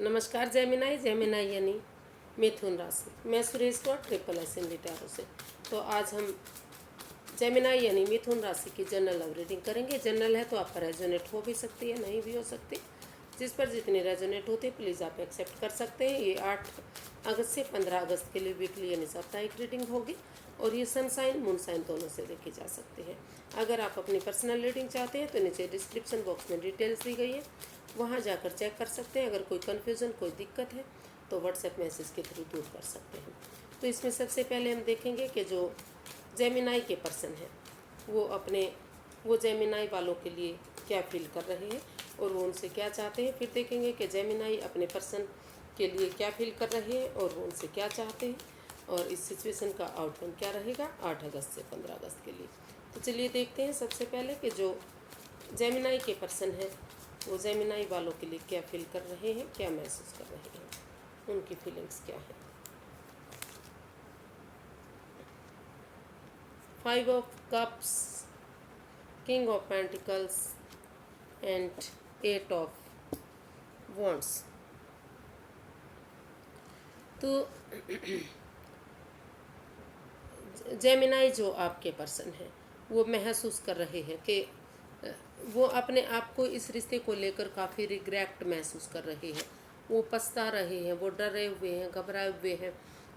नमस्कार Gemini. Gemini यानी मिथुन राशि। मैं सुरेश गौड़ ट्रिपल एस इन टैरो से। तो आज हम जेमिनाई यानी मिथुन राशि की जनरल लव रीडिंग करेंगे। जनरल है तो आप पर रेजोनेट हो भी सकती है, नहीं भी हो सकती। जिस पर जितनी रेजोनेट होती है प्लीज़ आप एक्सेप्ट कर सकते हैं। ये 8 अगस्त से 15 अगस्त के लिए वीकली यानी साप्ताहिक रीडिंग होगी और ये सन साइन मून साइन दोनों से देखी जा सकती है। अगर आप अपनी पर्सनल रीडिंग चाहते हैं तो नीचे डिस्क्रिप्शन बॉक्स में डिटेल्स दी गई है, वहाँ जाकर चेक कर सकते हैं। अगर कोई कन्फ्यूज़न कोई दिक्कत है तो व्हाट्सएप मैसेज के थ्रू दूर कर सकते हैं। तो इसमें सबसे पहले हम देखेंगे कि जो जेमिनाई के पर्सन हैं वो जेमिनाई वालों के लिए क्या फील कर रहे हैं और वो उनसे क्या चाहते हैं। फिर देखेंगे कि जेमिनाई अपने पर्सन के लिए क्या फील कर रहे हैं और वो उनसे क्या चाहते हैं और इस सिचुएशन का आउटकम क्या रहेगा 8 अगस्त से 15 अगस्त के लिए। तो चलिए देखते हैं सबसे पहले कि जो जेमिनाई के पर्सन हैं वो जेमिनाई वालों के लिए क्या फील कर रहे हैं, क्या महसूस कर रहे हैं, उनकी फीलिंग्स क्या है। 5 of cups, king of pentacles and 8 of wands. तो जेमिनाई जो आपके पर्सन हैं वो महसूस कर रहे हैं कि वो अपने आप को इस रिश्ते को लेकर काफ़ी रिग्रेट महसूस कर रहे हैं। वो पछता रहे हैं, वो डरे हुए हैं, घबराए हुए हैं।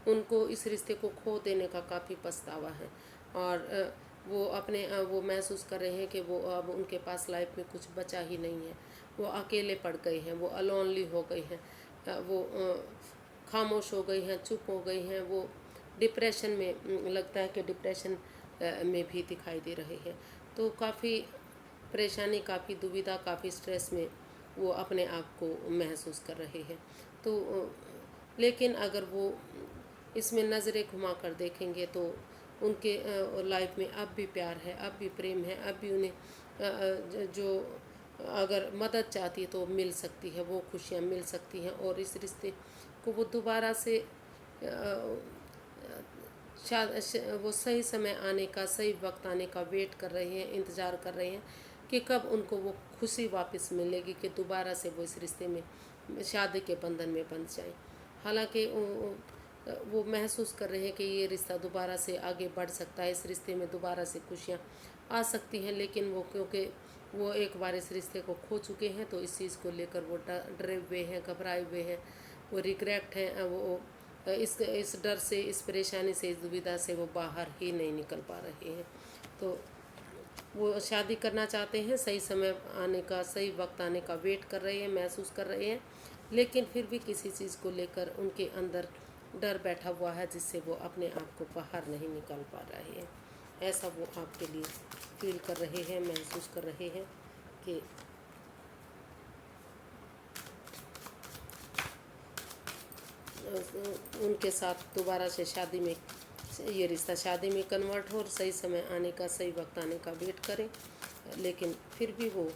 उनको इस रिश्ते को खो देने का काफ़ी पछतावा है और वो महसूस कर रहे हैं कि वो अब उनके पास लाइफ में कुछ बचा ही नहीं है। वो अकेले पड़ गए हैं, वो अलोनली हो गए हैं, वो खामोश हो गई हैं, चुप हो गई हैं। वो डिप्रेशन में लगता है कि डिप्रेशन में भी दिखाई दे रहे हैं। तो काफ़ी परेशानी, काफ़ी दुविधा, काफ़ी स्ट्रेस में वो अपने आप को महसूस कर रहे हैं। तो लेकिन अगर वो इसमें नज़रें घुमा कर देखेंगे तो उनके लाइफ में अब भी प्यार है, अब भी प्रेम है, अब भी उन्हें जो अगर मदद चाहती है तो मिल सकती है, वो खुशियाँ मिल सकती हैं और इस रिश्ते को वो दोबारा से वो सही समय आने का, सही वक्त आने का वेट कर रहे हैं, इंतज़ार कर रहे हैं कि कब उनको वो खुशी वापस मिलेगी कि दोबारा से वो इस रिश्ते में शादी के बंधन में बंध जाएं। हालांकि वो महसूस कर रहे हैं कि ये रिश्ता दोबारा से आगे बढ़ सकता है, इस रिश्ते में दोबारा से खुशियाँ आ सकती हैं। लेकिन वो क्योंकि वो एक बार इस रिश्ते को खो चुके हैं तो इस चीज़ को लेकर वो डरे हुए हैं, घबराए हुए हैं, वो रिग्रेट हैं। वो इस डर से, इस परेशानी से, इस दुविधा से वो बाहर ही नहीं निकल पा रहे हैं। तो वो शादी करना चाहते हैं, सही समय आने का, सही वक्त आने का वेट कर रहे हैं, महसूस कर रहे हैं। लेकिन फिर भी किसी चीज़ को लेकर उनके अंदर डर बैठा हुआ है जिससे वो अपने आप को बाहर नहीं निकाल पा रहे हैं। ऐसा वो आपके लिए फील कर रहे हैं, महसूस कर रहे हैं कि उनके साथ दोबारा से शादी में, ये रिश्ता शादी में कन्वर्ट हो और सही समय आने का, सही वक्त आने का वेट करें। लेकिन फिर भी वो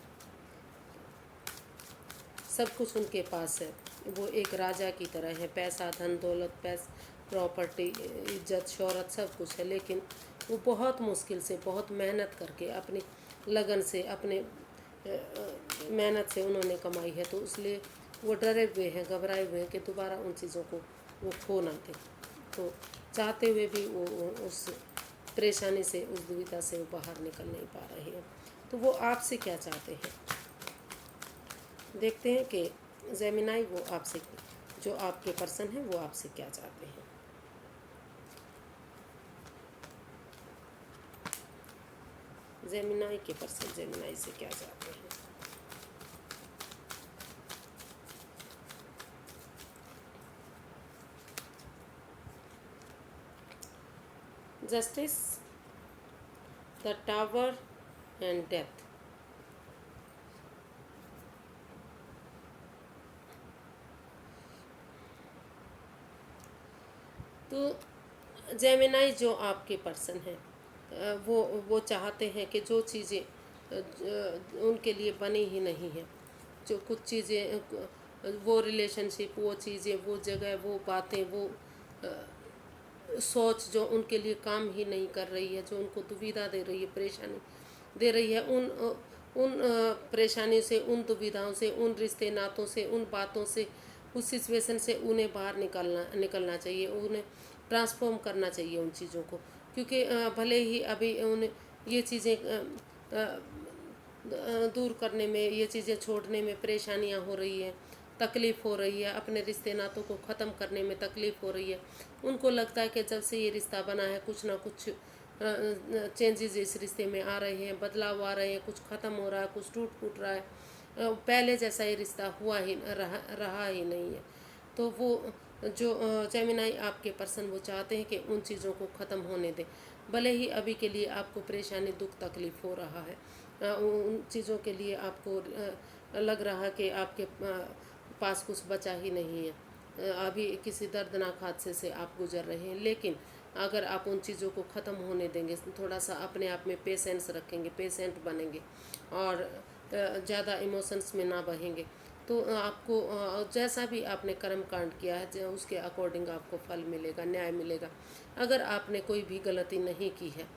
सब कुछ उनके पास है। वो एक राजा की तरह है, पैसा, धन दौलत, प्रॉपर्टी, इज्जत, शोहरत सब कुछ है। लेकिन वो बहुत मुश्किल से, बहुत मेहनत करके, अपनी लगन से, अपने मेहनत से उन्होंने कमाई है। तो इसलिए वो डरे हुए हैं, घबराए हुए हैं कि दोबारा उन चीज़ों को वो खो ना दें। तो चाहते हुए भी वो उस परेशानी से, उस दुविधा से वो बाहर निकल नहीं पा रहे हैं। तो वो आपसे क्या चाहते हैं, देखते हैं कि जेमिनाई वो आपसे, जो आपके पर्सन हैं वो आपसे क्या चाहते हैं। जेमिनाई के पर्सन जेमिनाई से क्या चाहते हैं। Justice, the tower and death. तो जेमिनाई जो आपके पर्सन हैं वो चाहते हैं कि जो चीज़ें उनके लिए बनी ही नहीं है, जो कुछ चीज़ें, वो रिलेशनशिप, वो चीज़ें, वो जगह, वो बातें, वो सोच जो उनके लिए काम ही नहीं कर रही है, जो उनको दुविधा दे रही है, परेशानी दे रही है, उन परेशानी से, उन दुविधाओं से, उन रिश्ते नातों से, उन बातों से उस सिचुएशन से उन्हें बाहर निकलना चाहिए, उन्हें ट्रांसफॉर्म करना चाहिए उन चीज़ों को। क्योंकि भले ही अभी उन्हें ये चीज़ें दूर करने में, ये चीज़ें छोड़ने में परेशानियां हो रही है, तकलीफ़ हो रही है, अपने रिश्ते नातों को ख़त्म करने में तकलीफ़ हो रही है। उनको लगता है कि जब से ये रिश्ता बना है कुछ ना कुछ चेंजेस इस रिश्ते में आ रहे हैं, बदलाव आ रहे हैं, कुछ ख़त्म हो रहा है, कुछ टूट फूट रहा है, पहले जैसा ये रिश्ता रहा ही नहीं है। तो वो जो जेमिनाई आपके पर्सन वो चाहते हैं कि उन चीज़ों को ख़त्म होने दें। भले ही अभी के लिए आपको परेशानी दुख तकलीफ़ हो रहा है, उन चीज़ों के लिए आपको लग रहा है कि आपके पास कुछ बचा ही नहीं है, अभी किसी दर्दनाक हादसे से आप गुजर रहे हैं। लेकिन अगर आप उन चीज़ों को ख़त्म होने देंगे, थोड़ा सा अपने आप में पेशेंस रखेंगे, पेशेंट बनेंगे और ज़्यादा इमोशंस में ना बहेंगे, तो आपको जैसा भी आपने कर्म कांड किया है उसके अकॉर्डिंग आपको फल मिलेगा, न्याय मिलेगा। अगर आपने कोई भी गलती नहीं की है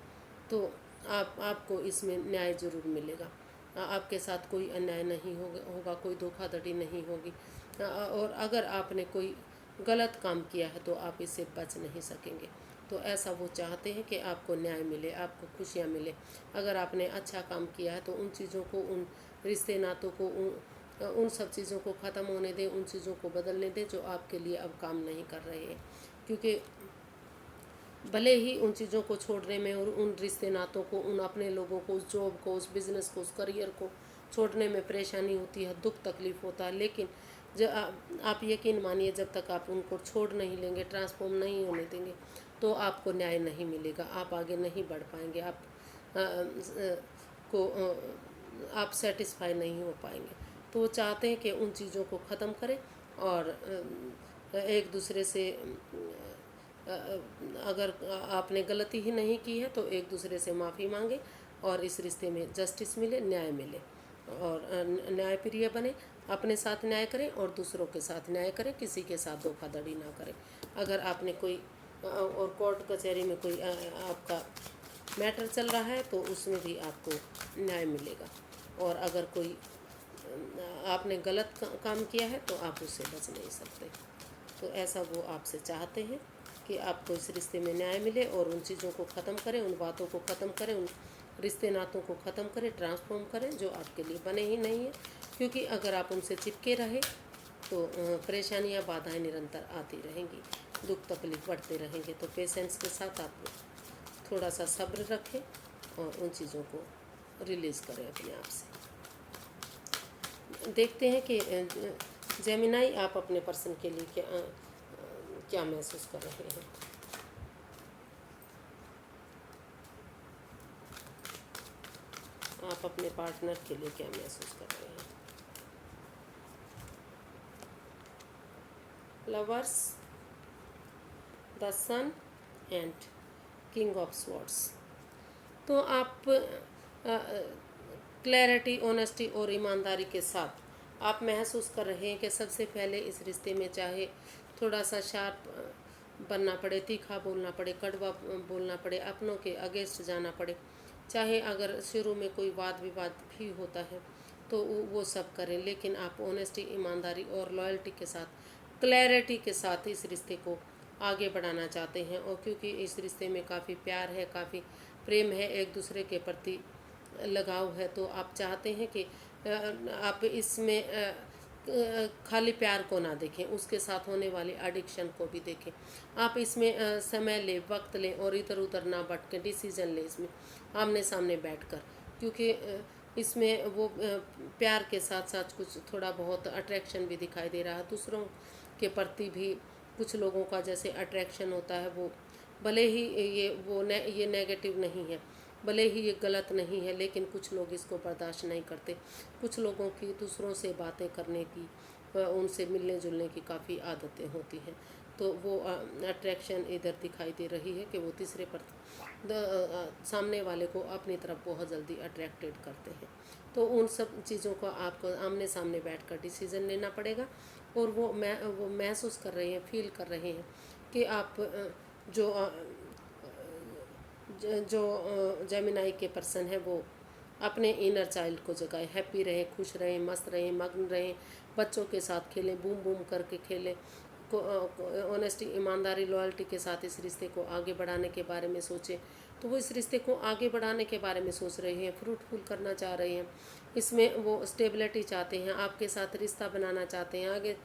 तो आपको इसमें न्याय ज़रूर मिलेगा। आपके साथ कोई अन्याय नहीं होगा, कोई धोखाधड़ी नहीं होगी। और अगर आपने कोई गलत काम किया है तो आप इससे बच नहीं सकेंगे। तो ऐसा वो चाहते हैं कि आपको न्याय मिले, आपको खुशियाँ मिले। अगर आपने अच्छा काम किया है तो उन चीज़ों को, उन रिश्ते नातों को, उन सब चीज़ों को ख़त्म होने दें, उन चीज़ों को बदलने दें जो आपके लिए अब काम नहीं कर रहे हैं। क्योंकि भले ही उन चीज़ों को छोड़ने में और उन रिश्ते नातों को, उन अपने लोगों को, उस जॉब को, उस बिज़नेस को, उस करियर को छोड़ने में परेशानी होती है, दुख तकलीफ़ होता है। लेकिन आप यकीन मानिए, जब तक आप उनको छोड़ नहीं लेंगे, ट्रांसफॉर्म नहीं होने देंगे, तो आपको न्याय नहीं मिलेगा, आप आगे नहीं बढ़ पाएंगे, आप सेटिस्फाई नहीं हो पाएंगे। तो वो चाहते हैं कि उन चीज़ों को ख़त्म करें और एक दूसरे से अगर आपने गलती ही नहीं की है तो एक दूसरे से माफ़ी मांगे और इस रिश्ते में जस्टिस मिले, न्याय मिले और न्याय प्रिय बने, अपने साथ न्याय करें और दूसरों के साथ न्याय करें, किसी के साथ धोखाधड़ी ना करें। अगर आपने कोई और कोर्ट कचहरी में कोई आपका मैटर चल रहा है तो उसमें भी आपको न्याय मिलेगा। और अगर कोई आपने गलत काम किया है तो आप उससे बच नहीं सकते। तो ऐसा वो आपसे चाहते हैं कि आपको इस रिश्ते में न्याय मिले और उन चीज़ों को ख़त्म करें, उन बातों को ख़त्म करें, उन रिश्ते नातों को ख़त्म करें, ट्रांसफॉर्म करें जो आपके लिए बने ही नहीं है। क्योंकि अगर आप उनसे चिपके रहे तो परेशानियाँ, बाधाएं निरंतर आती रहेंगी, दुख तकलीफ बढ़ते रहेंगे। तो पेशेंस के साथ आप थोड़ा सा सब्र रखें और उन चीज़ों को रिलीज़ करें अपने आप से। देखते हैं कि जेमिनाई आप अपने पर्सन के लिए क्या महसूस कर रहे हैं। आप अपने पार्टनर के लिए क्या महसूस कर रहे हैं। Lovers, the sun and king of swords. तो आप क्लैरिटी, ऑनेस्टी और ईमानदारी के साथ आप महसूस कर रहे हैं कि सबसे पहले इस रिश्ते में चाहे थोड़ा सा शार्प बनना पड़े, तीखा बोलना पड़े, कड़वा बोलना पड़े, अपनों के अगेंस्ट जाना पड़े, चाहे अगर शुरू में कोई वाद विवाद भी होता है तो वो सब करें, लेकिन आप ऑनेस्टी, ईमानदारी और लॉयल्टी के साथ, क्लैरिटी के साथ इस रिश्ते को आगे बढ़ाना चाहते हैं। और क्योंकि इस रिश्ते में काफ़ी प्यार है, काफ़ी प्रेम है, एक दूसरे के प्रति लगाव है, तो आप चाहते हैं कि आप इसमें खाली प्यार को ना देखें, उसके साथ होने वाली एडिक्शन को भी देखें। आप इसमें समय लें, वक्त लें और इधर उधर ना भटकें, डिसीजन लें इसमें आमने सामने बैठकर। क्योंकि इसमें वो प्यार के साथ साथ कुछ थोड़ा बहुत अट्रैक्शन भी दिखाई दे रहा है, दूसरों के प्रति भी कुछ लोगों का जैसे अट्रैक्शन होता है, वो भले ही ये नेगेटिव नहीं है, भले ही ये गलत नहीं है, लेकिन कुछ लोग इसको बर्दाश्त नहीं करते। कुछ लोगों की दूसरों से बातें करने की, उनसे मिलने जुलने की काफ़ी आदतें होती हैं, तो वो अट्रैक्शन इधर दिखाई दे रही है कि वो तीसरे पर सामने वाले को अपनी तरफ बहुत जल्दी अट्रैक्टेड करते हैं। तो उन सब चीज़ों को आपको आमने सामने बैठकर डिसीज़न लेना पड़ेगा। और वो महसूस कर रहे हैं, फील कर रहे हैं कि आप जो जेमिनाई के पर्सन है वो अपने इनर चाइल्ड को जगाएं, हैप्पी रहें, खुश रहें, मस्त रहें, मग्न रहें, बच्चों के साथ खेलें, बूम बूम करके खेलें, ऑनेस्टी, ईमानदारी, लॉयल्टी के साथ इस रिश्ते को आगे बढ़ाने के बारे में सोचें। तो वो इस रिश्ते को आगे बढ़ाने के बारे में सोच रहे हैं, फ्रूटफुल करना चाह रहे हैं, इसमें वो स्टेबिलिटी चाहते हैं, आपके साथ रिश्ता बनाना चाहते हैं, आगे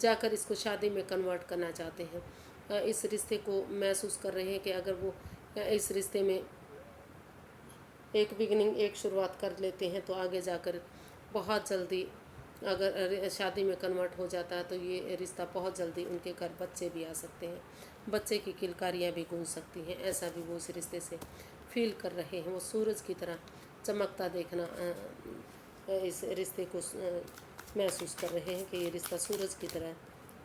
जाकर इसको शादी में कन्वर्ट करना चाहते हैं। इस रिश्ते को महसूस कर रहे हैं कि अगर वो इस रिश्ते में एक बिगिनिंग, एक शुरुआत कर लेते हैं तो आगे जाकर बहुत जल्दी अगर शादी में कन्वर्ट हो जाता है तो ये रिश्ता बहुत जल्दी उनके घर बच्चे भी आ सकते हैं, बच्चे की किलकारियाँ भी गूंज सकती हैं, ऐसा भी वो इस रिश्ते से फील कर रहे हैं। वो सूरज की तरह चमकता देखना इस रिश्ते को महसूस कर रहे हैं कि ये रिश्ता सूरज की तरह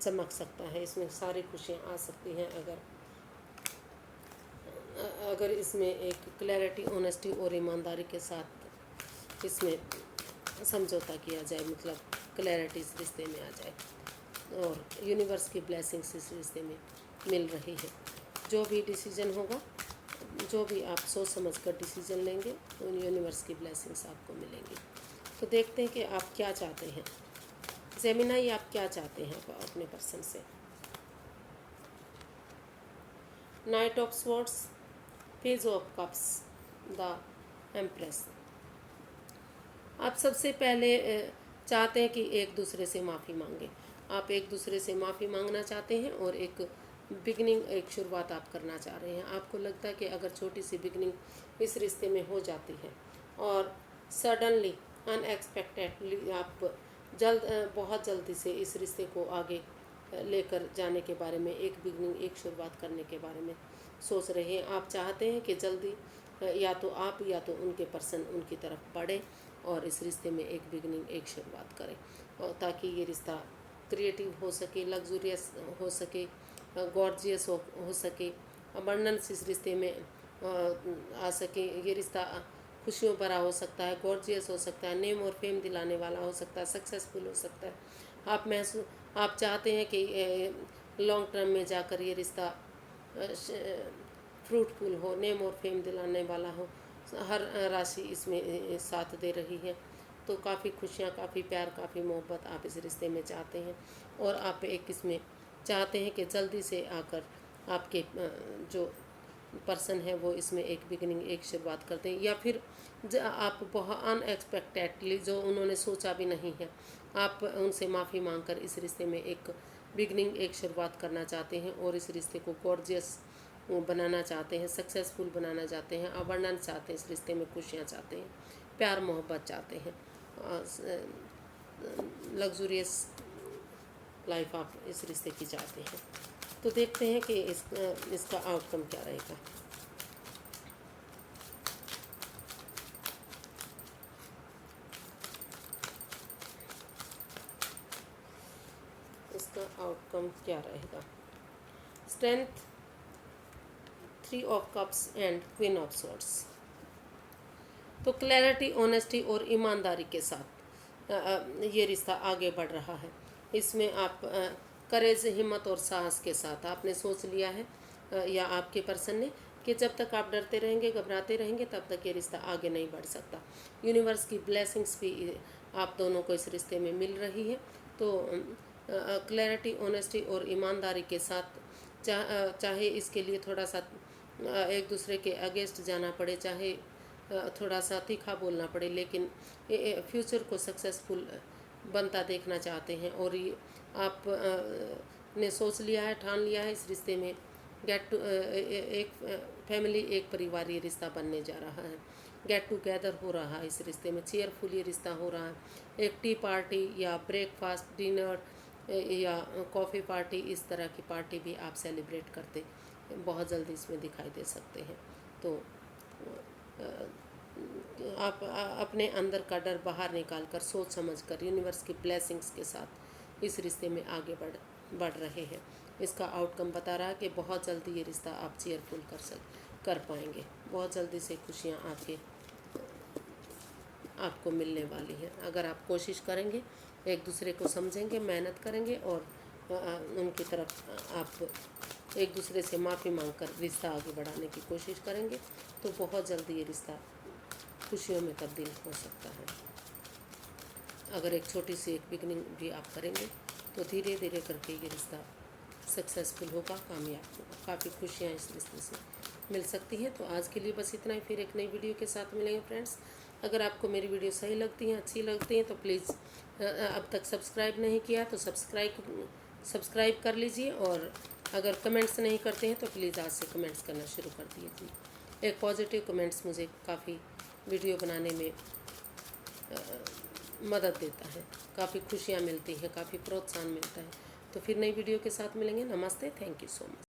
चमक सकता है, इसमें सारी खुशियाँ आ सकती हैं अगर इसमें एक क्लैरिटी, ऑनेस्टी और ईमानदारी के साथ इसमें समझौता किया जाए, मतलब क्लैरिटी इस रिश्ते में आ जाए और यूनिवर्स की ब्लेसिंग्स इस रिश्ते में मिल रही है। जो भी डिसीजन होगा, जो भी आप सोच समझ कर डिसीजन लेंगे तो यूनिवर्स की ब्लेसिंग्स आपको मिलेंगी। तो देखते हैं कि आप क्या चाहते हैं, जेमिनाई आप क्या चाहते हैं अपने पर्सन से। Night of swords, page of cups, the empress. आप सबसे पहले चाहते हैं कि एक दूसरे से माफ़ी मांगे, आप एक दूसरे से माफ़ी मांगना चाहते हैं और एक बिगनिंग, एक शुरुआत आप करना चाह रहे हैं। आपको लगता है कि अगर छोटी सी बिगनिंग इस रिश्ते में हो जाती है और सडनली, अनएक्सपेक्टेडली आप बहुत जल्दी से इस रिश्ते को आगे लेकर जाने के बारे में, एक बिगनिंग, एक शुरुआत करने के बारे में सोच रहे हैं। आप चाहते हैं कि जल्दी या तो आप या तो उनके पर्सन उनकी तरफ बढ़े और इस रिश्ते में एक बिगनिंग, एक शुरुआत करें, और ताकि ये रिश्ता क्रिएटिव हो सके, लग्जूरियस हो सके, गॉर्जियस हो सके, अबंडेंस इस रिश्ते में आ सके। ये रिश्ता खुशियों भरा हो सकता है, गॉर्जियस हो सकता है, नेम और फेम दिलाने वाला हो सकता है, सक्सेसफुल हो सकता है। आप चाहते हैं कि लॉन्ग टर्म में जाकर ये रिश्ता फ्रूटफुल हो, नेम और फेम दिलाने वाला हो। हर राशि इसमें साथ दे रही है, तो काफ़ी खुशियाँ, काफ़ी प्यार, काफ़ी मोहब्बत आप इस रिश्ते में चाहते हैं और आप एक इसमें चाहते हैं कि जल्दी से आकर आपके जो पर्सन है वो इसमें एक बिगिनिंग, एक शुरुआत कर दें, या फिर आप बहुत अनएक्सपेक्टेडली, जो उन्होंने सोचा भी नहीं है, आप उनसे माफ़ी मांगकर इस रिश्ते में एक बिगिनिंग, एक शुरुआत करना चाहते हैं और इस रिश्ते को गॉर्जियस बनाना चाहते हैं, सक्सेसफुल बनाना चाहते हैं, अबंडेंस चाहते हैं, इस रिश्ते में खुशियाँ चाहते हैं, प्यार मोहब्बत चाहते हैं, लग्जूरियस लाइफ आप इस रिश्ते की चाहते हैं। तो देखते हैं कि इसका आउटकम क्या रहेगा। इसका आउटकम क्या रहेगा। Strength, 3 of cups and queen of swords. तो क्लैरिटी, ऑनेस्टी और ईमानदारी के साथ ये रिश्ता आगे बढ़ रहा है। इसमें आप करेज, हिम्मत और साहस के साथ आपने सोच लिया है या आपके पर्सन ने कि जब तक आप डरते रहेंगे, घबराते रहेंगे, तब तक ये रिश्ता आगे नहीं बढ़ सकता। यूनिवर्स की ब्लेसिंग्स भी आप दोनों को इस रिश्ते में मिल रही है। तो क्लैरिटी, ऑनेस्टी और ईमानदारी के साथ चाहे इसके लिए थोड़ा सा एक दूसरे के अगेंस्ट जाना पड़े, चाहे थोड़ा सा तीखा बोलना पड़े, लेकिन फ्यूचर को सक्सेसफुल बनता देखना चाहते हैं। और ये आप ने सोच लिया है, ठान लिया है, इस रिश्ते में एक फैमिली, एक परिवार ये रिश्ता बनने जा रहा है। गेट टुगेदर हो रहा है इस रिश्ते में, चेयरफुल ये रिश्ता हो रहा है। एक टी पार्टी या ब्रेकफास्ट, डिनर या कॉफ़ी पार्टी, इस तरह की पार्टी भी आप सेलिब्रेट करते बहुत जल्दी इसमें दिखाई दे सकते हैं। तो आप अपने अंदर का डर बाहर निकाल कर, सोच समझ कर, यूनिवर्स की ब्लेसिंग्स के साथ इस रिश्ते में आगे बढ़ रहे हैं। इसका आउटकम बता रहा है कि बहुत जल्दी ये रिश्ता आप चेयरफुल कर पाएंगे, बहुत जल्दी से खुशियाँ आपको मिलने वाली हैं। अगर आप कोशिश करेंगे, एक दूसरे को समझेंगे, मेहनत करेंगे और उनकी तरफ आप एक दूसरे से माफ़ी मांगकर रिश्ता आगे बढ़ाने की कोशिश करेंगे, तो बहुत जल्दी ये रिश्ता खुशियों में तब्दील हो सकता है। अगर एक छोटी सी एक बिगनिंग भी आप करेंगे तो धीरे धीरे करके ये रिश्ता सक्सेसफुल होगा, कामयाब होगा। काफ़ी खुशियाँ इस रिश्ते से मिल सकती हैं। तो आज के लिए बस इतना ही, फिर एक नई वीडियो के साथ मिलेंगे फ्रेंड्स। अगर आपको मेरी वीडियो सही लगती हैं, अच्छी लगती हैं, तो प्लीज़ अब तक सब्सक्राइब नहीं किया तो सब्सक्राइब कर लीजिए, और अगर कमेंट्स नहीं करते हैं तो प्लीज़ आज से कमेंट्स करना शुरू कर दीजिए। एक पॉजिटिव कमेंट्स मुझे काफ़ी वीडियो बनाने में मदद देता है, काफ़ी खुशियाँ मिलती हैं, काफ़ी प्रोत्साहन मिलता है। तो फिर नई वीडियो के साथ मिलेंगे। नमस्ते, थैंक यू सो मच।